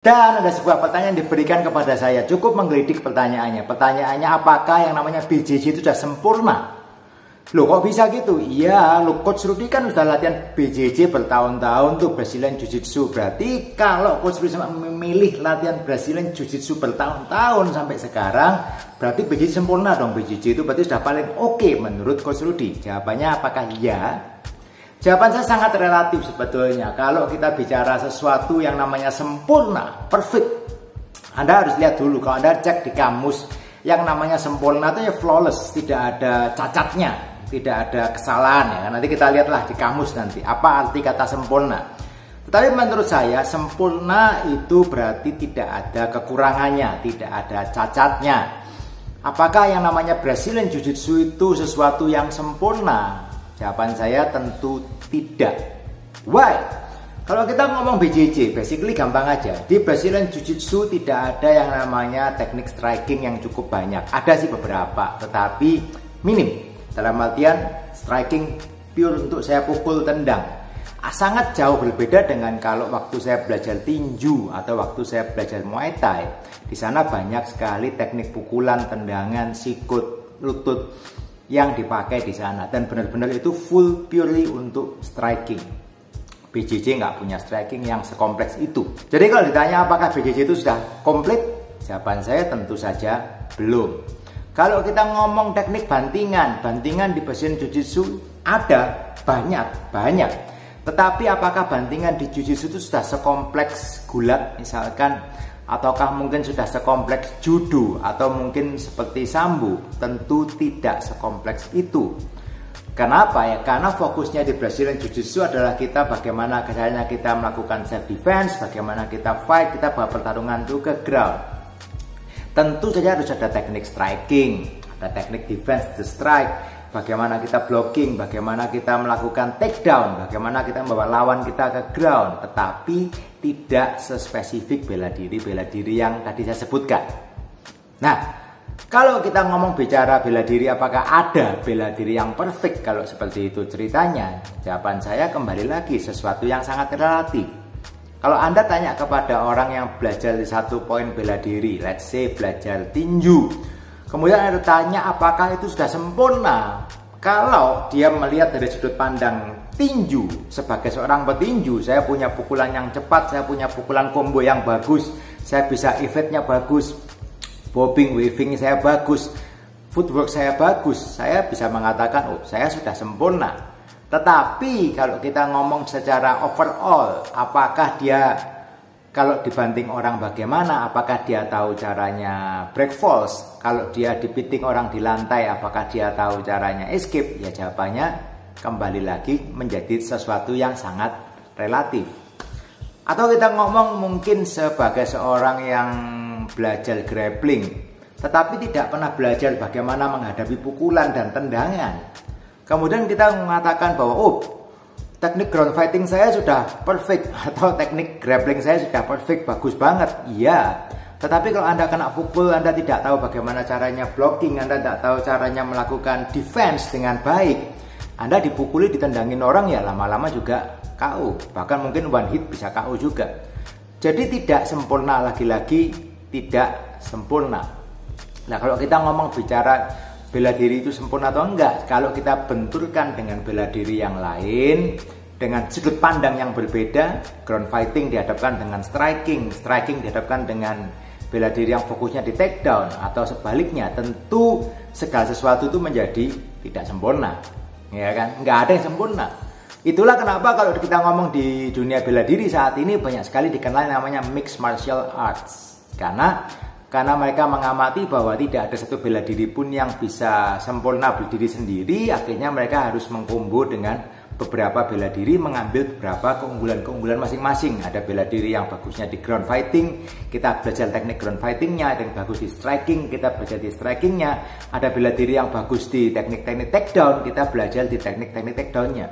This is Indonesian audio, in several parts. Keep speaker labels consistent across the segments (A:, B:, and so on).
A: Dan ada sebuah pertanyaan yang diberikan kepada saya, cukup menggelitik pertanyaannya. Pertanyaannya, apakah yang namanya BJJ itu sudah sempurna? Loh, kok bisa gitu? Iya, loh, Coach Rudy kan sudah latihan BJJ bertahun-tahun tuh, Brazilian Jiu-Jitsu. Berarti kalau Coach Rudy memilih latihan Brazilian Jiu-Jitsu bertahun-tahun sampai sekarang, berarti BJJ sempurna dong. BJJ itu berarti sudah paling oke menurut Coach Rudy. Jawabannya apakah iya? Jawaban saya sangat relatif sebetulnya. Kalau kita bicara sesuatu yang namanya sempurna, perfect, Anda harus lihat dulu. Kalau Anda cek di kamus, yang namanya sempurna itu ya flawless, tidak ada cacatnya, tidak ada kesalahan ya. Nanti kita lihatlah di kamus nanti apa arti kata sempurna. Tetapi menurut saya sempurna itu berarti tidak ada kekurangannya, tidak ada cacatnya. Apakah yang namanya Brazilian Jiu-Jitsu itu sesuatu yang sempurna? Jawaban saya tentu tidak. Why? Kalau kita ngomong BJJ, basically gampang aja. Di Brazilian Jiu-Jitsu tidak ada yang namanya teknik striking yang cukup banyak. Ada sih beberapa, tetapi minim. Dalam artian striking pure untuk saya pukul tendang. Sangat jauh berbeda dengan kalau waktu saya belajar tinju atau waktu saya belajar Muay Thai. Di sana banyak sekali teknik pukulan, tendangan, sikut, lutut yang dipakai di sana, dan benar-benar itu full purely untuk striking. BJJ nggak punya striking yang sekompleks itu. Jadi kalau ditanya apakah BJJ itu sudah komplit, jawaban saya tentu saja belum. Kalau kita ngomong teknik bantingan di Brazilian Jiu-Jitsu ada banyak. Tetapi apakah bantingan di Jiu-Jitsu itu sudah sekompleks gulat misalkan, ataukah mungkin sudah sekompleks judo, atau mungkin seperti sambo? Tentu tidak sekompleks itu. Kenapa ya? Karena fokusnya di Brazilian Jiu-Jitsu adalah kita bagaimana caranya kita melakukan self defense, bagaimana kita fight, kita bawa pertarungan itu ke ground. Tentu saja harus ada teknik striking, ada teknik defense, the strike, bagaimana kita blocking, bagaimana kita melakukan takedown, bagaimana kita membawa lawan kita ke ground, tetapi tidak sespesifik bela diri yang tadi saya sebutkan. Nah, kalau kita ngomong bicara bela diri, apakah ada bela diri yang perfect? Kalau seperti itu ceritanya, jawaban saya kembali lagi sesuatu yang sangat relatif. Kalau Anda tanya kepada orang yang belajar di satu poin bela diri, let's say belajar tinju, kemudian Anda tanya apakah itu sudah sempurna. Kalau dia melihat dari sudut pandang tinju, sebagai seorang petinju, saya punya pukulan yang cepat, saya punya pukulan combo yang bagus, saya bisa evade-nya bagus, bobbing, weaving saya bagus, footwork saya bagus, saya bisa mengatakan, oh saya sudah sempurna. Tetapi kalau kita ngomong secara overall, apakah dia kalau dibanting orang bagaimana? Apakah dia tahu caranya break falls? Kalau dia dipiting orang di lantai, apakah dia tahu caranya escape? Ya jawabannya kembali lagi menjadi sesuatu yang sangat relatif. Atau kita ngomong mungkin sebagai seorang yang belajar grappling, tetapi tidak pernah belajar bagaimana menghadapi pukulan dan tendangan. Kemudian kita mengatakan bahwa oh, teknik ground fighting saya sudah perfect, atau teknik grappling saya sudah perfect, bagus banget. Iya, tetapi kalau Anda kena pukul, Anda tidak tahu bagaimana caranya blocking, Anda tidak tahu caranya melakukan defense dengan baik, Anda dipukuli, ditendangin orang, ya lama-lama juga KO. Bahkan mungkin one hit bisa KO juga. Jadi tidak sempurna, lagi-lagi tidak sempurna. Nah, kalau kita ngomong bicara bela diri itu sempurna atau enggak, kalau kita benturkan dengan bela diri yang lain, dengan sudut pandang yang berbeda, ground fighting dihadapkan dengan striking dihadapkan dengan bela diri yang fokusnya di takedown, atau sebaliknya, tentu segala sesuatu itu menjadi tidak sempurna, ya kan? Nggak ada yang sempurna. Itulah kenapa kalau kita ngomong di dunia bela diri saat ini banyak sekali dikenal namanya mixed martial arts, karena mereka mengamati bahwa tidak ada satu bela diri pun yang bisa sempurna berdiri sendiri. Akhirnya mereka harus mengkombo dengan beberapa bela diri, mengambil beberapa keunggulan-keunggulan masing-masing. Ada bela diri yang bagusnya di ground fighting, kita belajar teknik ground fightingnya. Ada yang bagus di striking, kita belajar di strikingnya. Ada bela diri yang bagus di teknik-teknik takedown, kita belajar di teknik-teknik takedownnya.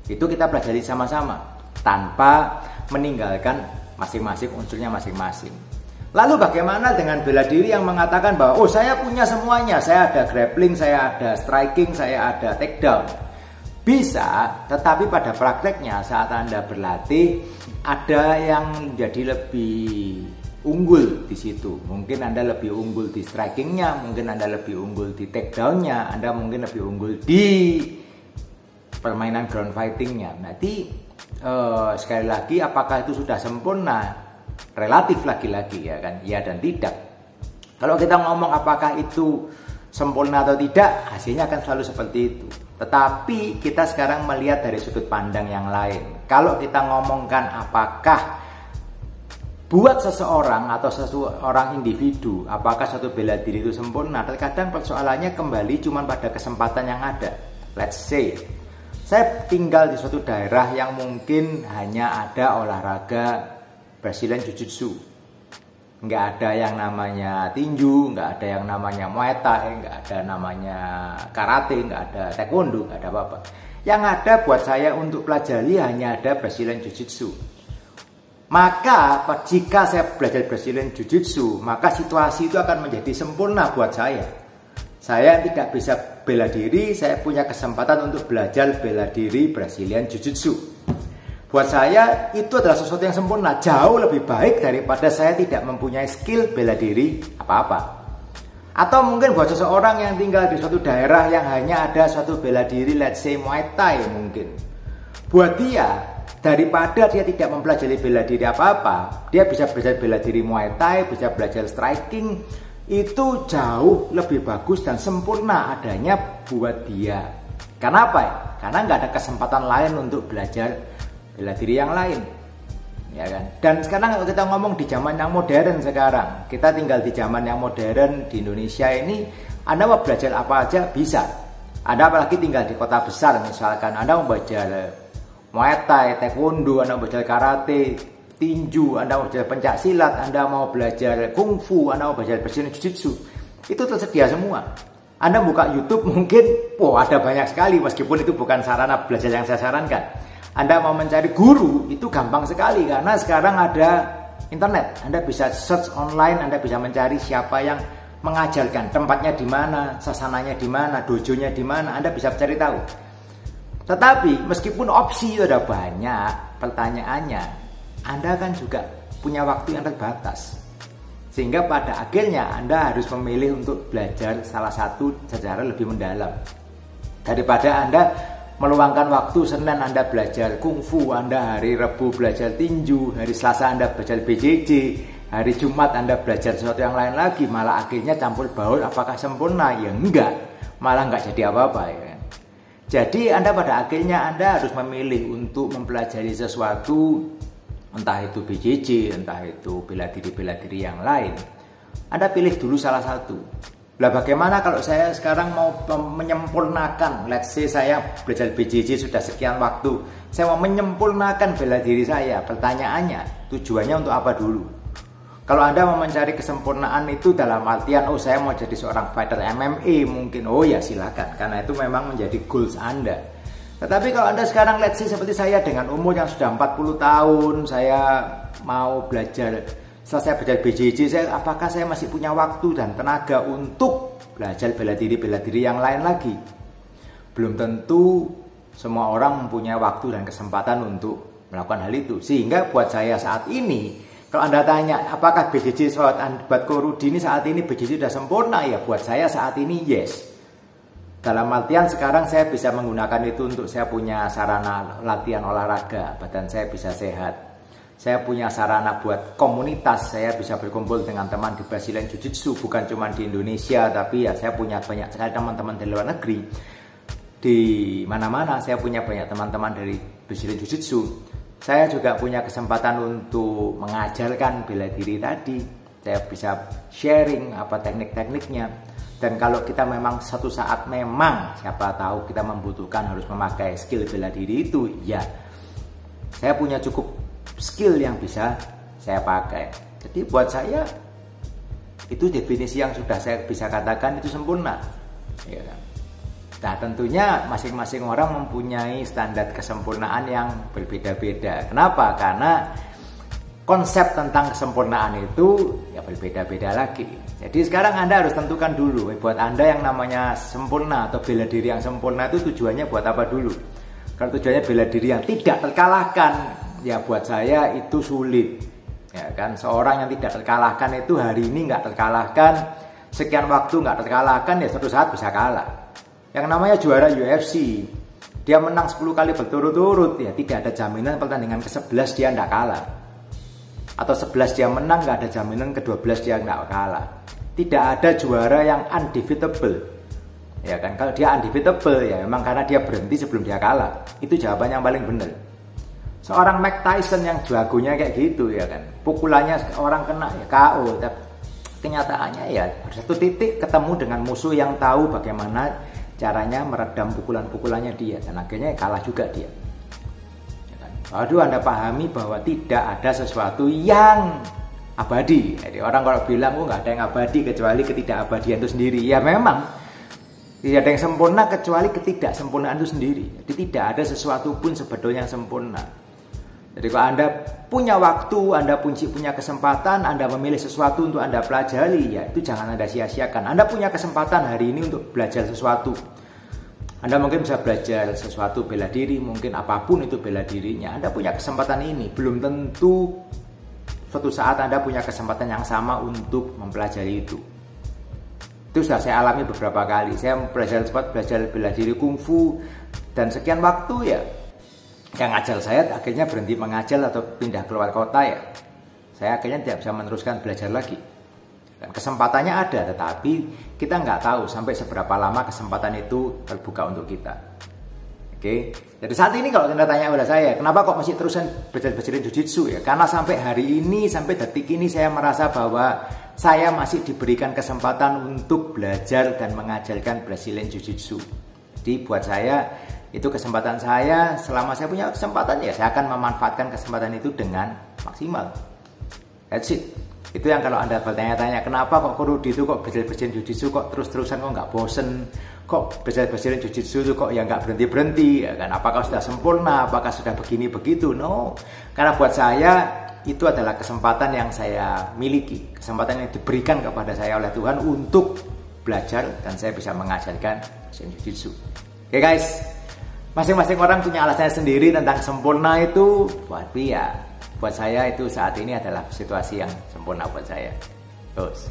A: Itu kita pelajari sama-sama tanpa meninggalkan masing-masing unsurnya masing-masing. Lalu bagaimana dengan bela diri yang mengatakan bahwa oh saya punya semuanya, saya ada grappling, saya ada striking, saya ada takedown. Bisa, tetapi pada prakteknya saat Anda berlatih ada yang jadi lebih unggul di situ. Mungkin Anda lebih unggul di strikingnya, mungkin Anda lebih unggul di takedownnya, Anda mungkin lebih unggul di permainan ground fightingnya. Nanti sekali lagi, apakah itu sudah sempurna? Relatif lagi-lagi ya kan, ya dan tidak. Kalau kita ngomong apakah itu sempurna atau tidak, hasilnya akan selalu seperti itu. Tetapi kita sekarang melihat dari sudut pandang yang lain. Kalau kita ngomongkan apakah buat seseorang atau seseorang individu, apakah satu bela diri itu sempurna, terkadang persoalannya kembali cuma pada kesempatan yang ada. Let's say, saya tinggal di suatu daerah yang mungkin hanya ada olahraga Brazilian Jiu-Jitsu. Nggak ada yang namanya tinju, nggak ada yang namanya Muay Thai, nggak ada namanya karate, nggak ada taekwondo, nggak ada apa-apa. Yang ada buat saya untuk pelajari hanya ada Brazilian Jiu-Jitsu. Maka jika saya belajar Brazilian Jiu-Jitsu, maka situasi itu akan menjadi sempurna buat saya. Saya tidak bisa bela diri, saya punya kesempatan untuk belajar bela diri Brazilian Jiu-Jitsu. Buat saya itu adalah sesuatu yang sempurna, jauh lebih baik daripada saya tidak mempunyai skill bela diri apa-apa. Atau mungkin buat seseorang yang tinggal di suatu daerah yang hanya ada suatu bela diri, let's say Muay Thai mungkin. Buat dia, daripada dia tidak mempelajari bela diri apa-apa, dia bisa belajar bela diri Muay Thai, bisa belajar striking, itu jauh lebih bagus dan sempurna adanya buat dia. Kenapa ya? Karena nggak ada kesempatan lain untuk belajar bela diri yang lain, ya kan? Dan sekarang kalau kita ngomong di zaman yang modern sekarang, kita tinggal di zaman yang modern di Indonesia ini, Anda mau belajar apa aja bisa. Anda apalagi tinggal di kota besar, misalkan Anda mau belajar Muay Thai, taekwondo, Anda mau belajar karate, tinju, Anda mau belajar pencak silat, Anda mau belajar kungfu, Anda mau belajar Brazilian Jiu-Jitsu, itu tersedia semua. Anda buka YouTube mungkin, ada banyak sekali, meskipun itu bukan sarana belajar yang saya sarankan. Anda mau mencari guru itu gampang sekali karena sekarang ada internet. Anda bisa search online, Anda bisa mencari siapa yang mengajarkan, tempatnya di mana, sasananya di mana, dojonya di mana, Anda bisa cari tahu. Tetapi meskipun opsi itu ada banyak, pertanyaannya, Anda kan juga punya waktu yang terbatas. Sehingga pada akhirnya Anda harus memilih untuk belajar salah satu secara lebih mendalam. Daripada Anda meluangkan waktu Senin Anda belajar kungfu, Anda hari Rabu belajar tinju, hari Selasa Anda belajar BJJ, hari Jumat Anda belajar sesuatu yang lain lagi, malah akhirnya campur baur. Apakah sempurna? Ya enggak, malah enggak jadi apa-apa ya kan? Jadi Anda pada akhirnya Anda harus memilih untuk mempelajari sesuatu, entah itu BJJ, entah itu bela diri yang lain. Anda pilih dulu salah satu. Lah bagaimana kalau saya sekarang mau menyempurnakan, let's say saya belajar BJJ sudah sekian waktu, saya mau menyempurnakan bela diri saya. Pertanyaannya, tujuannya untuk apa dulu? Kalau Anda mau mencari kesempurnaan itu dalam artian, saya mau jadi seorang fighter MMA mungkin, ya silakan, karena itu memang menjadi goals Anda. Tetapi kalau Anda sekarang let's say seperti saya dengan umur yang sudah 40 tahun, saya mau belajar. Setelah saya belajar BJJ, apakah saya masih punya waktu dan tenaga untuk belajar bela diri yang lain lagi? Belum tentu semua orang mempunyai waktu dan kesempatan untuk melakukan hal itu. Sehingga buat saya saat ini, kalau Anda tanya apakah BJJ buat Rudi ini saat ini BJJ sudah sempurna, ya buat saya saat ini yes. Dalam artian sekarang saya bisa menggunakan itu untuk saya punya sarana latihan olahraga, badan saya bisa sehat. Saya punya sarana buat komunitas, saya bisa berkumpul dengan teman di Brazilian Jiu-Jitsu, bukan cuma di Indonesia, tapi ya saya punya banyak sekali teman-teman dari luar negeri. Di mana-mana saya punya banyak teman-teman dari Brazilian Jiu-Jitsu. Saya juga punya kesempatan untuk mengajarkan bela diri tadi. Saya bisa sharing apa teknik-tekniknya. Dan kalau kita memang satu saat memang siapa tahu kita membutuhkan harus memakai skill bela diri itu, ya saya punya cukup skill yang bisa saya pakai. Jadi buat saya itu definisi yang sudah saya bisa katakan itu sempurna, ya kan? Nah tentunya masing-masing orang mempunyai standar kesempurnaan yang berbeda-beda. Kenapa? Karena konsep tentang kesempurnaan itu ya berbeda-beda lagi. Jadi sekarang Anda harus tentukan dulu, buat Anda yang namanya sempurna atau bela diri yang sempurna itu tujuannya buat apa dulu. Kalau tujuannya bela diri yang tidak terkalahkan, ya buat saya itu sulit. Ya kan, seorang yang tidak terkalahkan itu hari ini nggak terkalahkan, sekian waktu nggak terkalahkan, ya suatu saat bisa kalah. Yang namanya juara UFC, dia menang 10 kali berturut-turut, ya tidak ada jaminan pertandingan ke-11 dia nggak kalah. Atau 11 dia menang, nggak ada jaminan ke-12 dia nggak kalah. Tidak ada juara yang undefeatable. Ya kan, kalau dia undefeatable ya memang karena dia berhenti sebelum dia kalah. Itu jawaban yang paling benar. Seorang Mike Tyson yang jagonya kayak gitu ya kan, pukulannya orang kena ya KO, tapi kenyataannya ya satu titik ketemu dengan musuh yang tahu bagaimana caranya meredam pukulan-pukulannya dia, dan akhirnya kalah juga dia. Ya kan? Waduh, Anda pahami bahwa tidak ada sesuatu yang abadi. Jadi orang kalau bilang nggak ada yang abadi kecuali ketidakabadian itu sendiri, ya memang tidak ada yang sempurna kecuali ketidaksempurnaan itu sendiri. Jadi tidak ada sesuatu pun sebetulnya yang sempurna. Jadi kalau Anda punya waktu, Anda punya kesempatan, Anda memilih sesuatu untuk Anda pelajari, ya itu jangan Anda sia-siakan. Anda punya kesempatan hari ini untuk belajar sesuatu. Anda mungkin bisa belajar sesuatu bela diri, mungkin apapun itu bela dirinya. Anda punya kesempatan ini, belum tentu suatu saat Anda punya kesempatan yang sama untuk mempelajari itu. Itu sudah saya alami beberapa kali. Saya belajar bela diri kungfu, dan sekian waktu ya yang ngajar saya akhirnya berhenti mengajar atau pindah keluar kota, ya saya akhirnya tidak bisa meneruskan belajar lagi. Dan kesempatannya ada, tetapi kita nggak tahu sampai seberapa lama kesempatan itu terbuka untuk kita. Oke, jadi saat ini kalau Anda tanya pada saya, kenapa kok masih terusan belajar jujitsu, ya karena sampai hari ini, sampai detik ini saya merasa bahwa saya masih diberikan kesempatan untuk belajar dan mengajarkan Brazilian Jiu-Jitsu. Jadi buat saya itu kesempatan saya, selama saya punya kesempatan ya saya akan memanfaatkan kesempatan itu dengan maksimal. That's it. Itu yang kalau Anda bertanya-tanya, kenapa kok Rudi itu kok belajar Jiu-Jitsu kok terus-terusan kok nggak bosen, kok belajar Jiu-Jitsu itu kok ya nggak berhenti-berhenti, ya kan? Apakah sudah sempurna, apakah sudah begini begitu? No, karena buat saya itu adalah kesempatan yang saya miliki, kesempatan yang diberikan kepada saya oleh Tuhan untuk belajar, dan saya bisa mengajarkan Jiu-Jitsu. Oke guys, masing-masing orang punya alasannya sendiri tentang sempurna itu, tapi ya buat saya itu saat ini adalah situasi yang sempurna buat saya. Terus